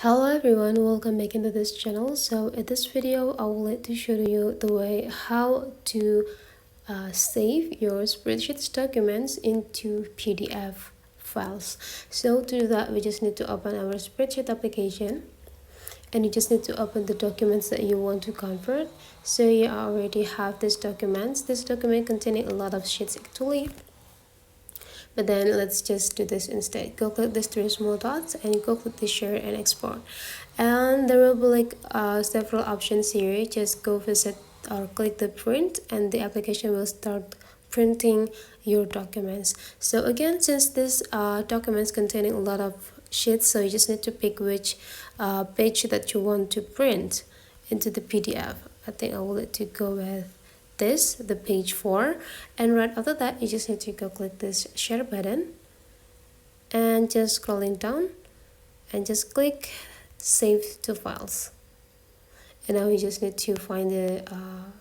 Hello everyone, welcome back into this channel. So in this video I would like to show you the way how to save your spreadsheet documents into PDF files. So to do that, we just need to open our spreadsheet application, and you just need to open the documents that you want to convert. So you already have these documents. This document containing a lot of sheets actually, but then let's just do this instead. Go click these three small dots and go click the share and export, and there will be like several options here. Just go visit or click the print and the application will start printing your documents. So again, since this documents containing a lot of sheets, so you just need to pick which page that you want to print into the PDF. I think I will let you go with the page 4, and right after that you just need to go click this share button and just scrolling down and just click save to files. And now you just need to find the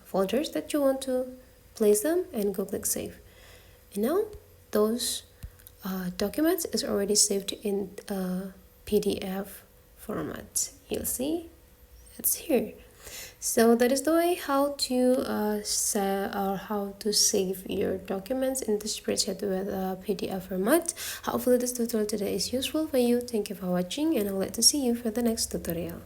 folders that you want to place them and go click save. And now those documents is already saved in PDF format. You'll see it's here. So that is the way how to save your documents in the spreadsheet with a PDF format. Hopefully this tutorial today is useful for you. Thank you for watching, and I'll like to see you for the next tutorial.